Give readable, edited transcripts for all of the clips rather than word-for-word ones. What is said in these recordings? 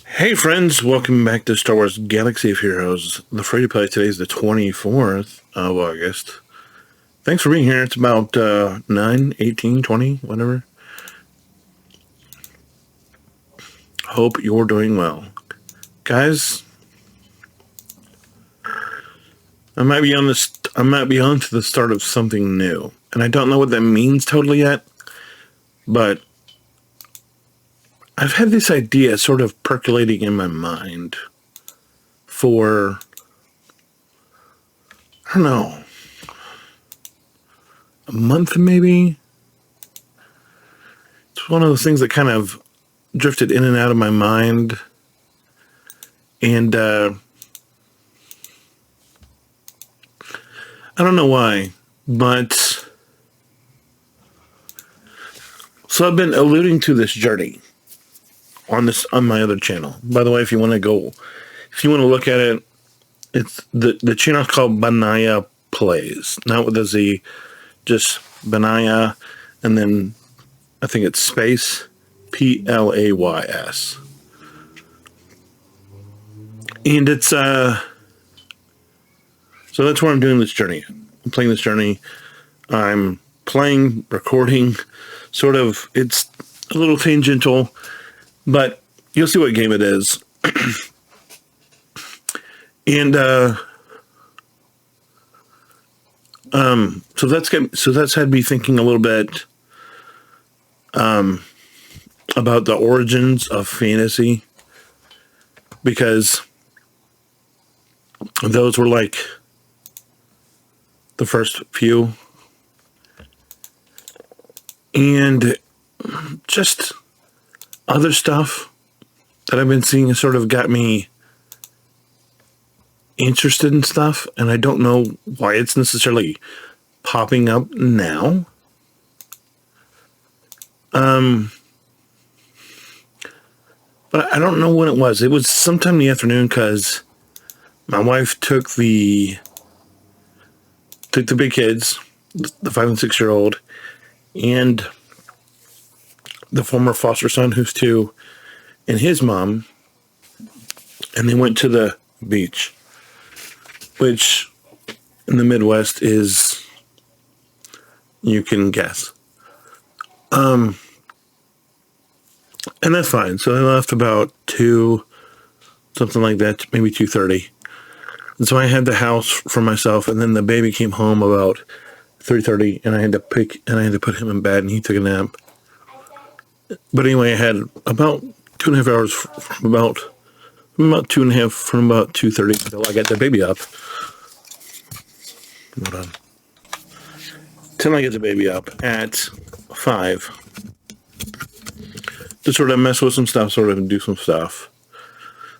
Hey friends, welcome back to Star Wars Galaxy of Heroes. The free to play today is the 24th of August. Thanks for being here. It's about 9, 18, 20, whatever. Hope you're doing well. Guys, I might be on to the start of something new. And I don't know what that means totally yet, but I've had this idea sort of percolating in my mind for, I don't know, a month maybe. It's one of those things that kind of drifted in and out of my mind. And I don't know why, but so I've been alluding to this journey on my other channel. By the way, if you want to look at it, it's the channel is called Benaiah Plays, not with a Z, just Benaiah, and then I think it's space Plays, and it's so that's where I'm doing this journey. I'm playing this journey. I'm playing, recording, sort of. It's a little tangential, but you'll see what game it is. And so that's had me thinking a little bit about the origins of fantasy, because those were like the first few, and just other stuff that I've been seeing has sort of got me interested in stuff, and I don't know why it's necessarily popping up now. But I don't know when it was. It was sometime in the afternoon, because my wife took the big kids, the 5 and 6-year-old, and the former foster son, who's 2, and his mom, and they went to the beach, which in the Midwest is, you can guess. And that's fine. So I left about 2, something like that, maybe 2:30. And so I had the house for myself, and then the baby came home about 3:30, and I had to put him in bed, and he took a nap. But anyway, I had about 2.5 hours from about 2:30 until I got the baby up. Hold on. Till I get the baby up at 5. To sort of mess with some stuff, sort of do some stuff.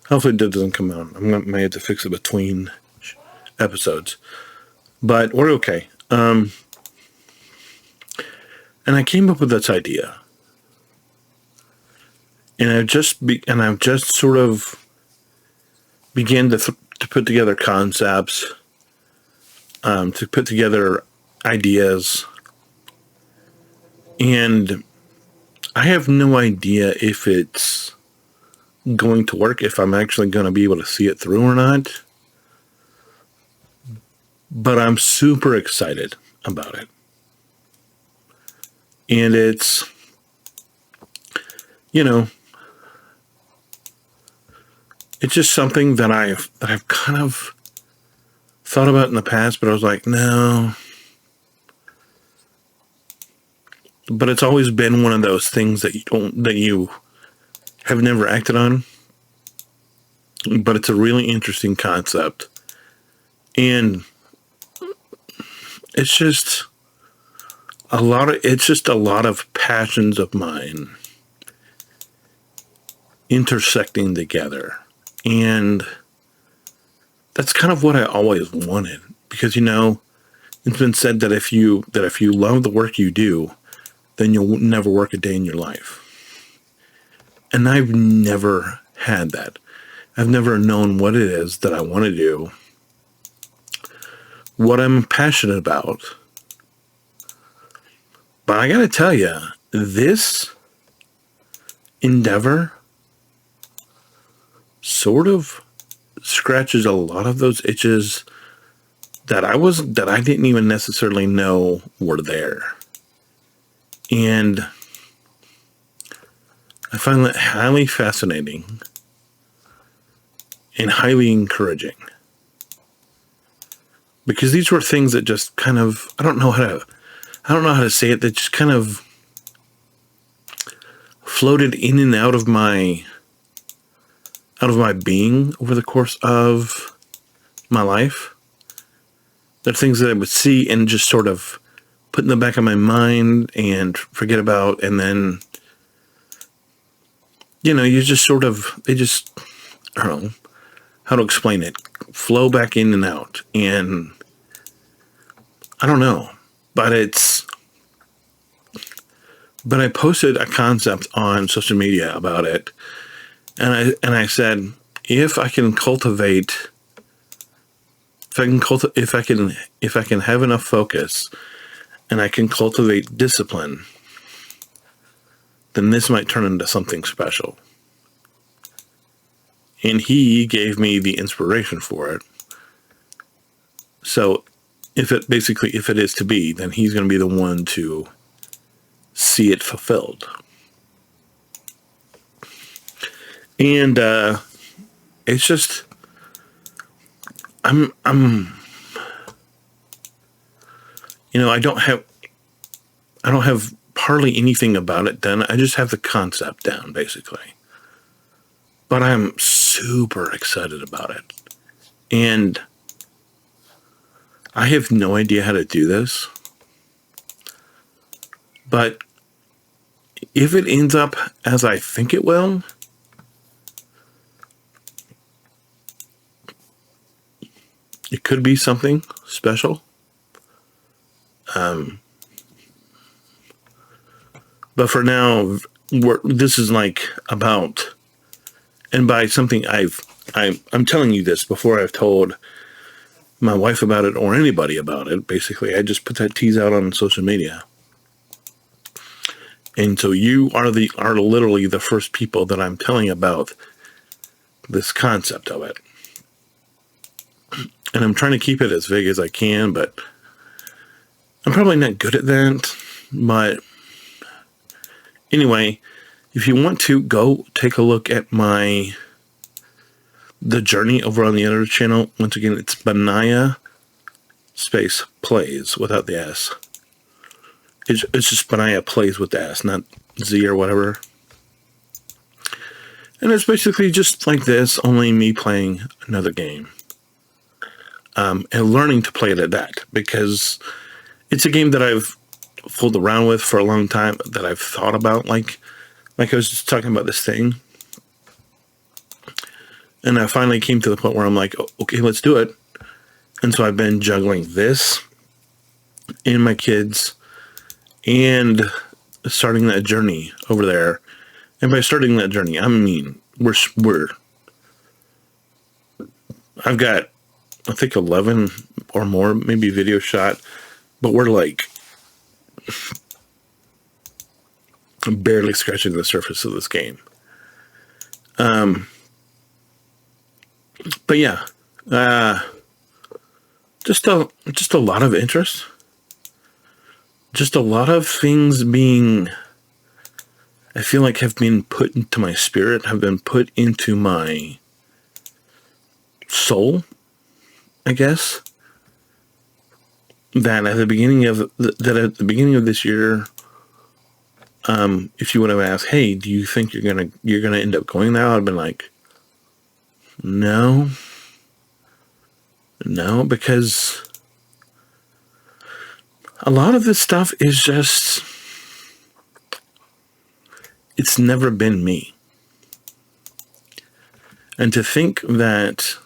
Hopefully it doesn't come out. May have to fix it between episodes. But we're okay. And I came up with this idea. And I've just sort of began to put together concepts, to put together ideas, and I have no idea if it's going to work, if I'm actually going to be able to see it through or not. But I'm super excited about it. And it's, it's just something that I've kind of thought about in the past, but I was like, no. But it's always been one of those things that you have never acted on. But it's a really interesting concept. And it's just a lot of passions of mine intersecting together. And that's kind of what I always wanted, because it's been said that if you love the work you do, then you'll never work a day in your life. And I've never had that. I've never known what it is that I want to do, what I'm passionate about. But I gotta tell you, this endeavor sort of scratches a lot of those itches that I didn't even necessarily know were there. And I find that highly fascinating and highly encouraging. Because these were things that just kind of, I don't know how to say it, that just kind of floated in and out of my being over the course of my life. They're things that I would see and just sort of put in the back of my mind and forget about, and then, you just sort of, they just, I don't know how to explain it, flow back in and out. And I don't know, but I posted a concept on social media about it, and I said, if I can have enough focus and I can cultivate discipline, then this might turn into something special. And he gave me the inspiration for it. So if it is to be, then he's going to be the one to see it fulfilled. And it's just, I don't have hardly anything about it done. I just have the concept down, basically. But I'm super excited about it. And I have no idea how to do this. But if it ends up as I think it will, it could be something special. But for now, this is like about, and by something I'm telling you this before I've told my wife about it or anybody about it. Basically, I just put that tease out on social media. And so you are literally the first people that I'm telling about this concept of it. And I'm trying to keep it as vague as I can, but I'm probably not good at that. But anyway, if you want to, go take a look at the journey over on the other channel. Once again, it's Benaiah space plays without the S. It's just Benaiah plays with the S, not Z or whatever. And it's basically just like this, only me playing another game. And learning to play it at that, because it's a game that I've fooled around with for a long time, that I've thought about, like I was just talking about this thing. And I finally came to the point where I'm like, okay, let's do it. And so I've been juggling this and my kids and starting that journey over there. And by starting that journey, I mean, I've got, I think 11 or more, maybe video shot, but we're like barely scratching the surface of this game. But yeah, just a lot of interest, just a lot of things being, I feel like, have been put into my spirit, have been put into my soul, I guess. That at the beginning of this year, if you would have asked, "Hey, do you think you're gonna end up going there?" I'd been like, No, because a lot of this stuff is just, it's never been me. And to think that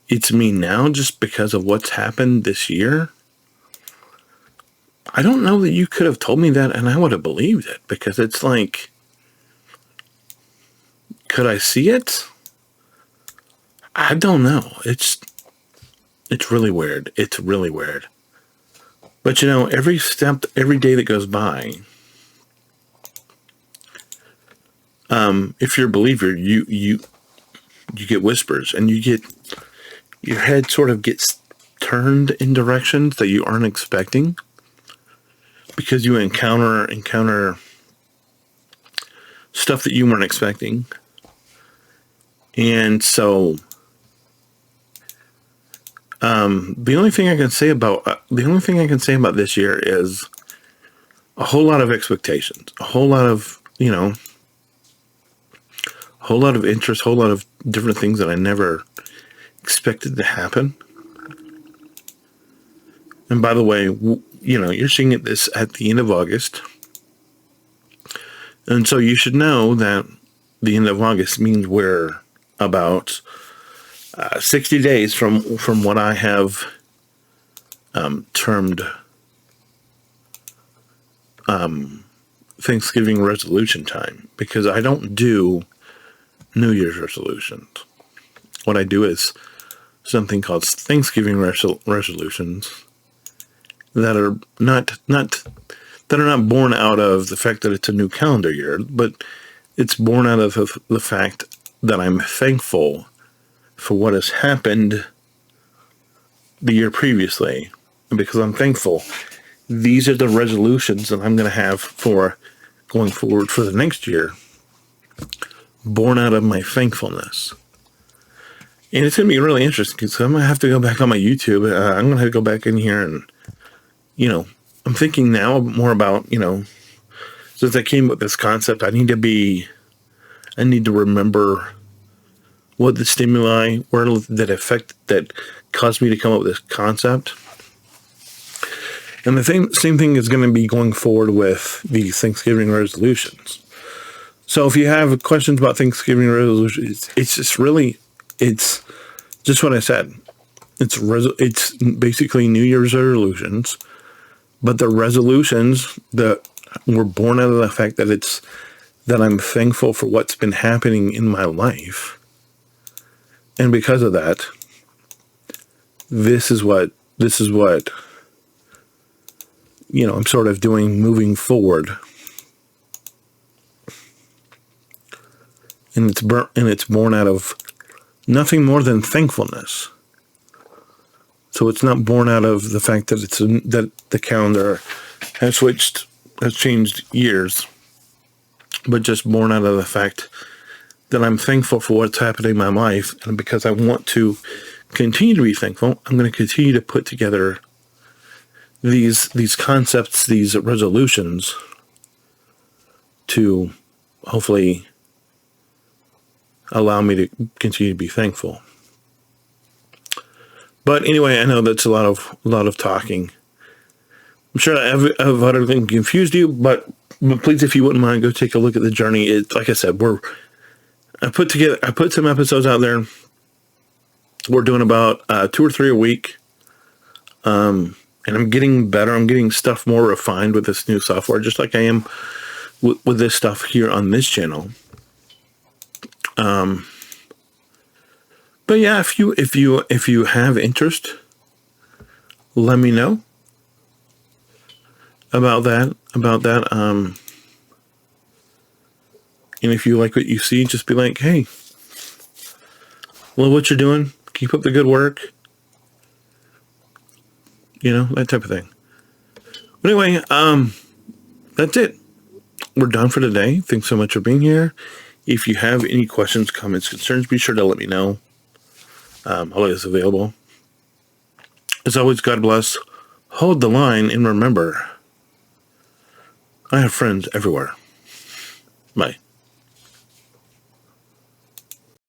it's me now just because of what's happened this year, I don't know that you could have told me that and I would have believed it, because it's like, could I see it? I don't know. It's really weird. It's really weird. But every day that goes by, if you're a believer, you get whispers, and your head sort of gets turned in directions that you aren't expecting, because you encounter stuff that you weren't expecting. And so the only thing I can say about this year is a whole lot of expectations, a whole lot of interest, a whole lot of different things that I never expected to happen. And by the way, you're seeing this at the end of August. And so you should know that the end of August means we're about 60 days from what I have termed Thanksgiving resolution time, because I don't do New Year's resolutions. What I do is something called Thanksgiving resolutions that are not born out of the fact that it's a new calendar year, but it's born out of the fact that I'm thankful for what has happened the year previously. And because I'm thankful, these are the resolutions that I'm going to have for going forward for the next year, born out of my thankfulness. And it's going to be really interesting, because I'm going to have to go back on my YouTube. I'm going to have to go back in here and, I'm thinking now more about, since I came up with this concept, I need to remember what the stimuli were that caused me to come up with this concept. And the same thing is going to be going forward with these Thanksgiving resolutions. So if you have questions about Thanksgiving resolutions, it's just what I said. It's basically New Year's resolutions, but the resolutions that were born out of the fact that I'm thankful for what's been happening in my life. And because of that, this is what I'm sort of doing moving forward. And it's born out of nothing more than thankfulness. So it's not born out of the fact that that the calendar has changed years, but just born out of the fact that I'm thankful for what's happening in my life. And because I want to continue to be thankful, I'm going to continue to put together these concepts, these resolutions, to hopefully allow me to continue to be thankful. But anyway, I know that's a lot of talking. I'm sure I've utterly confused you, but please, if you wouldn't mind, go take a look at the journey. It's like I said, I put some episodes out there. We're doing about 2 or 3 a week. And I'm getting better. I'm getting stuff more refined with this new software, just like I am with this stuff here on this channel. But yeah, if you have interest, let me know about that. And if you like what you see, just be like, hey, love what you're doing. Keep up the good work. That type of thing. But anyway, that's it. We're done for today. Thanks so much for being here. If you have any questions, comments, concerns, be sure to let me know. I'm always available. As always, God bless. Hold the line, and remember, I have friends everywhere. Bye.